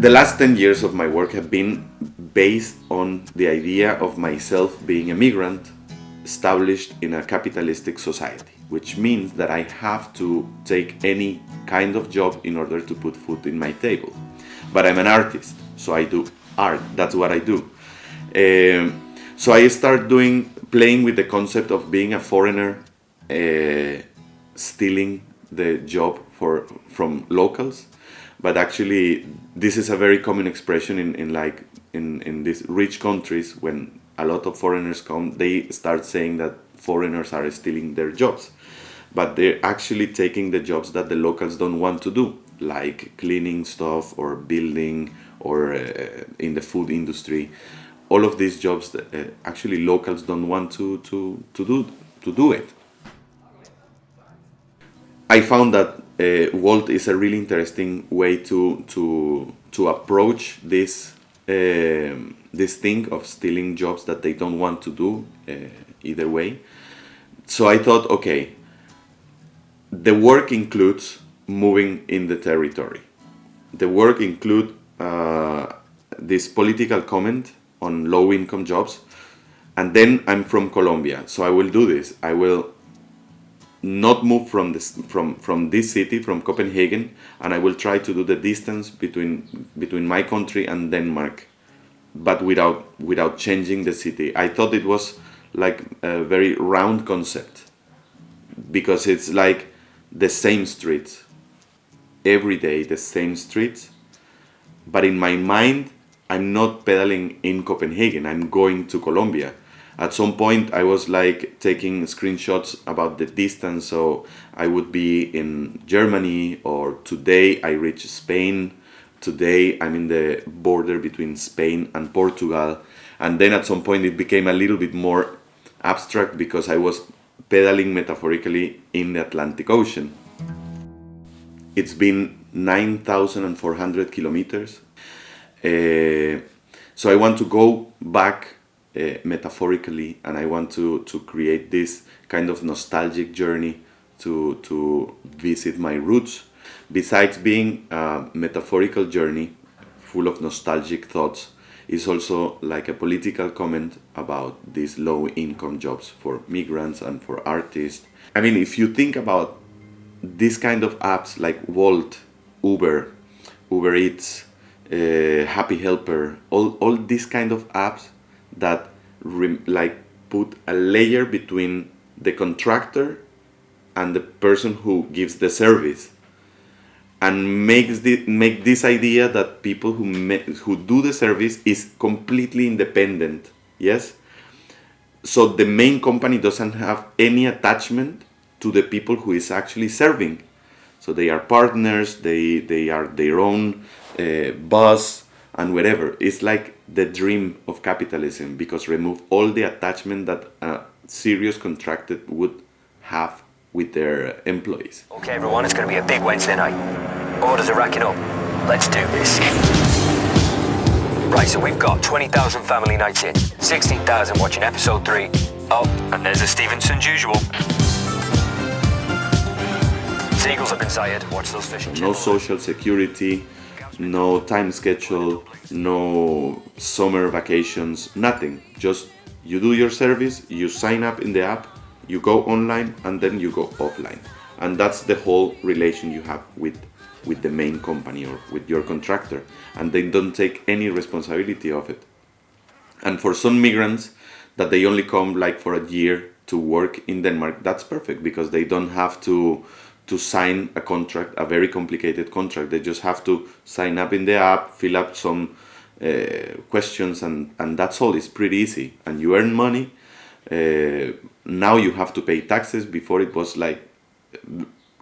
The last 10 years of my work have been based on the idea of myself being a migrant established in a capitalistic society, which means that I have to take any kind of job in order to put food in my table. But I'm an artist, so I do art. That's what I do. So I start playing with the concept of being a foreigner, stealing the job from locals. But actually, this is a very common expression in these rich countries. When a lot of foreigners come, they start saying that foreigners are stealing their jobs. But they're actually taking the jobs that the locals don't want to do, like cleaning stuff or building or in the food industry. All of these jobs that actually locals don't want to do it. I found that Wolt is a really interesting way to approach this thing of stealing jobs that they don't want to do either way. So I thought, okay, the work includes moving in the territory. The work includes this political comment on low-income jobs, and then I'm from Colombia, so I will do this. I will not move from this city, from Copenhagen, and I will try to do the distance between my country and Denmark, but without changing the city. I thought it was like a very round concept, because it's like the same streets every day, the same streets, but in my mind I'm not pedaling in Copenhagen, I'm going to Colombia. At some point I was like taking screenshots about the distance, so I would be in Germany, or today I reach Spain, today I'm in the border between Spain and Portugal, and then at some point it became a little bit more abstract because I was pedaling metaphorically in the Atlantic Ocean. It's been 9,400 kilometers. So I want to go back metaphorically, and I want to create this kind of nostalgic journey to visit my roots. Besides being a metaphorical journey full of nostalgic thoughts, it's also like a political comment about these low-income jobs for migrants and for artists. I mean, if you think about this kind of apps like Wolt, Uber Eats, Happy Helper, all these kind of apps that put a layer between the contractor and the person who gives the service, and make this idea that people who do the service is completely independent. Yes, so the main company doesn't have any attachment to the people who is actually serving. So they are partners, they are their own boss and whatever. It's like the dream of capitalism, because remove all the attachment that a serious contractor would have with their employees. Okay everyone, it's going to be a big Wednesday night. Orders are racking up. Let's do this. Right, so we've got 20,000 family nights in, 16,000 watching episode 3. Oh, and there's a Stevenson's usual. Seagulls have been sighted. Watch those fish and chips. No social security, no time schedule, no summer vacations, nothing. Just you do your service, you sign up in the app, you go online, and then you go offline. And that's the whole relation you have with the main company or with your contractor. And they don't take any responsibility of it. And for some migrants that they only come like for a year to work in Denmark, that's perfect, because they don't have to sign a contract, a very complicated contract. They just have to sign up in the app, fill up some questions, and that's all. It's pretty easy. And you earn money. Now you have to pay taxes. Before it was like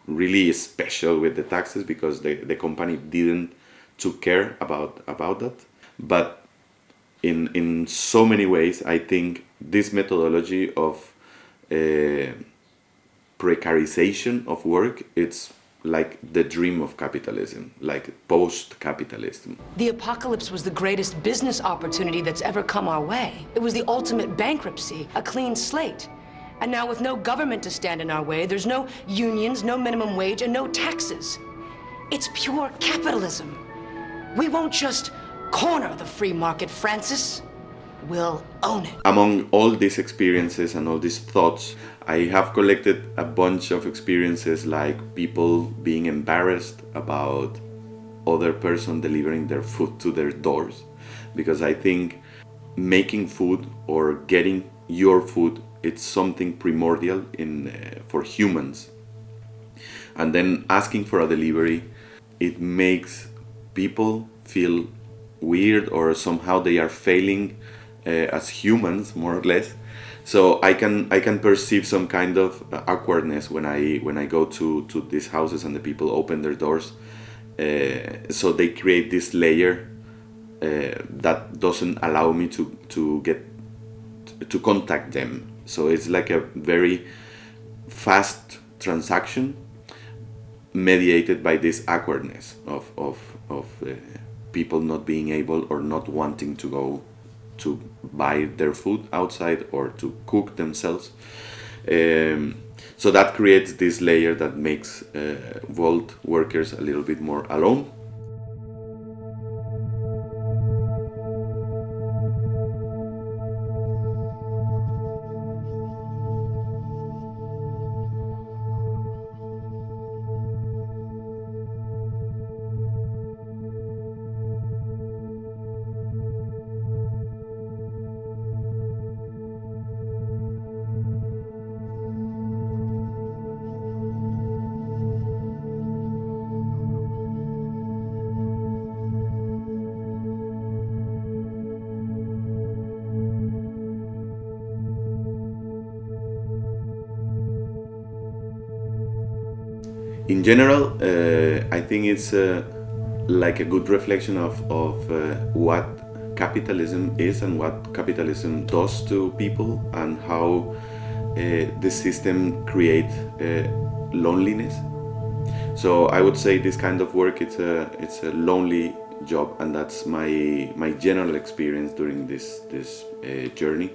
really special with the taxes, because the company didn't took care about that. But in so many ways, I think this methodology of precarization of work, it's like the dream of capitalism, like post-capitalism. The apocalypse was the greatest business opportunity that's ever come our way. It was the ultimate bankruptcy, a clean slate. And now with no government to stand in our way, there's no unions, no minimum wage, and no taxes. It's pure capitalism. We won't just corner the free market, Francis. We'll own it. Among all these experiences and all these thoughts, I have collected a bunch of experiences like people being embarrassed about other person delivering their food to their doors, because I think making food or getting your food, it's something primordial for humans. And then asking for a delivery, it makes people feel weird, or somehow they are failing as humans, more or less. So I can perceive some kind of awkwardness when I go to these houses and the people open their doors. So they create this layer that doesn't allow me to get to contact them. So it's like a very fast transaction mediated by this awkwardness of people not being able or not wanting to go to buy their food outside or to cook themselves. So that creates this layer that makes Wolt workers a little bit more alone. In general, I think it's like a good reflection of what capitalism is and what capitalism does to people, and how the system creates loneliness. So I would say this kind of work, it's a lonely job, and that's my general experience during this journey.